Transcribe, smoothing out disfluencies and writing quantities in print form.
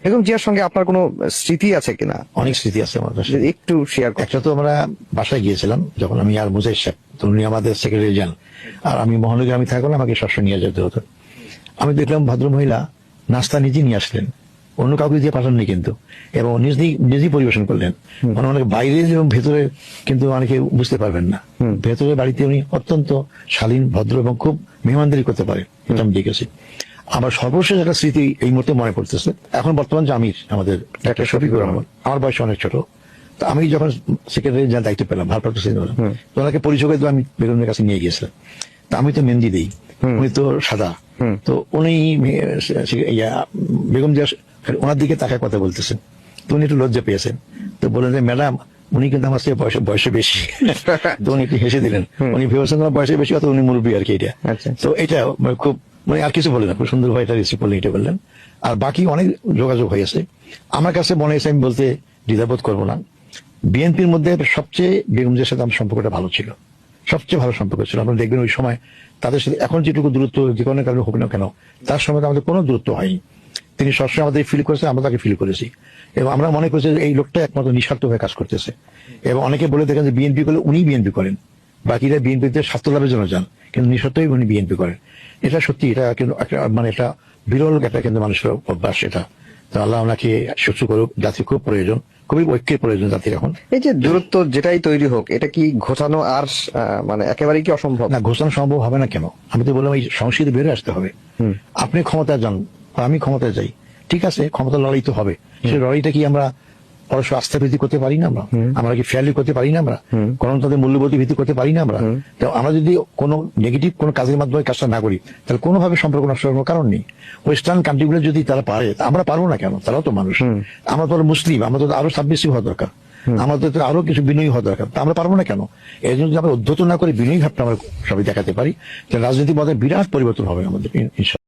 বেগম জিয়ার সঙ্গে আপনার কোনো স্মৃতি আছে কিনা? অনেক স্মৃতি আছে আমার কাছে। যদি একটু শেয়ার করেন। একটা তো আমরা বাসায় গিয়েছিলাম যখন আমি আর মুজাহিদ সাহেব, তো উনি আমাদের সেক্রেটারি যান, আর আমি মহানগরে আমি থাকলে আমাকে সবসময় নিয়ে যেতে হতো। আমি দেখলাম ভদ্রমহিলা নাস্তা নিজে নিয়ে আসলেন, অন্য কাউকে দিয়ে পাঠাননি কিন্তু, এবং নিজেই পরিবেশন করলেন। মানে অনেক বাইরে এবং ভেতরে কিন্তু অনেকে বুঝতে পারবেন না, ভেতরে বাড়িতে উনি অত্যন্ত শালীন, ভদ্র এবং খুব মেহমানদারি করতে পারে, এটা আমি দেখেছি। আমার সর্বশেষ একটা স্মৃতি এই মুহূর্তে মনে পড়তেছে। এখন বর্তমান যে আমির আমাদের ডাক্তার শফিকুর রহমান, আমার বয়স অনেক ছোট, তো আমি যখন সেক্রেটারি যার দায়িত্ব পেলাম, ভারপ্রাপ্ত সেক্রেটারি, তো ওনাকে পরিচয় করে আমি বেগমের কাছে নিয়ে গিয়েছিলাম। তো আমি তো মেহেন্দি দিই, উনি তো সাদা, তো উনি বেগম জিয়া ওনার দিকে তাকায় কথা বলতেছেন, তো উনি একটু লজ্জা পেয়েছেন, তো বললেন যে ম্যাডাম উনি কিন্তু আমার চেয়ে বয়সে বেশি। তো উনি একটু হেসে দিলেন, উনি ভেবেছেন আমার বয়সে বেশি, অত উনি মুরব্বী আর কি এটা। তো এটা খুব মানে আর কিছু বলেন না, খুব সুন্দর ভাবে এটা রিসিভ করলেন, এটা বললেন। আর বাকি অনেক যোগাযোগ হয়েছে আমার কাছে মনে হয়েছে, আমি বলতে দ্বিধাবোধ করবো না, বিএনপির মধ্যে সবচেয়ে বেগম জিয়ার সাথে আমার সম্পর্কটা ভালো ছিল, সবচেয়ে ভালো সম্পর্ক ছিল। আপনারা দেখবেন ওই সময় তাদের সাথে এখন যেটুকু দূরত্ব যে কোনো কারণে হোক না কেন, তার সময় আমাদের কোনো দূরত্ব হয়নি। তিনি সবসময় আমাদের ফিল করেছেন, আমরা তাকে ফিল করেছি, এবং আমরা মনে করছি যে এই লোকটা একমাত্র নিঃস্বার্থ হয়ে কাজ করতেছে। এবং অনেকে বলে দেখেন যে বিএনপি করলে উনি বিএনপি করেন, বাকিরা বিএনপিতে স্বার্থ লাভের জন্য যান, কিন্তু নিঃস্বার্থই উনি বিএনপি করেন। এটা সত্যি, এটা কিন্তু মানে একটা বিরল একটা কিন্তু মানুষের অভ্যাস এটা। তো আল্লাহ ওনাকে সুস্থ করুক, জাতির খুব প্রয়োজন, খুবই ঐক্যের প্রয়োজন জাতির এখন। এই যে দূরত্ব যেটাই তৈরি হোক, এটা কি ঘোচানো আর মানে একেবারেই কি অসম্ভব? না, ঘোষণা সম্ভব হবে না কেন? আমি তো বললাম এই সংস্কৃতি বেরোয় আসতে হবে। আপনি ক্ষমতায় যান, আমি ক্ষমতায় যাই, ঠিক আছে, ক্ষমতা লড়াই তো হবে। সেই লড়াইটা কি আমরা পরস্পর আস্থা ভিত্তি করতে পারি না? আমরা কি ফেয়ারলি করতে পারি না? আমরা গণতন্ত্রের মূল্যবোধী ভিত্তি করতে পারি না? তো আমরা যদি কোনো নেগেটিভ কোনো কাজের মাধ্যমে কাজটা না করি, তাহলে কোনোভাবে সম্পর্ক নষ্ট হওয়ার কোনো কারণ নেই। ওয়েস্টার্ন কান্ট্রিগুলো যদি তারা পারে, আমরা পারবো না কেন? তারাও তো মানুষ, আমরা তো মুসলিম, আমরা তো আরো সাবমিসিভ হওয়া দরকার, আমাদের তো আরো কিছু বিনয়ী হওয়া দরকার, তা আমরা পারবো না কেন? এই জন্য যদি আমরা উদ্ধত না করে বিনয়ী ভাবটা আমরা সবাই দেখাতে পারি, তাহলে রাজনীতি মধ্যে বিরাট পরিবর্তন হবে আমাদের।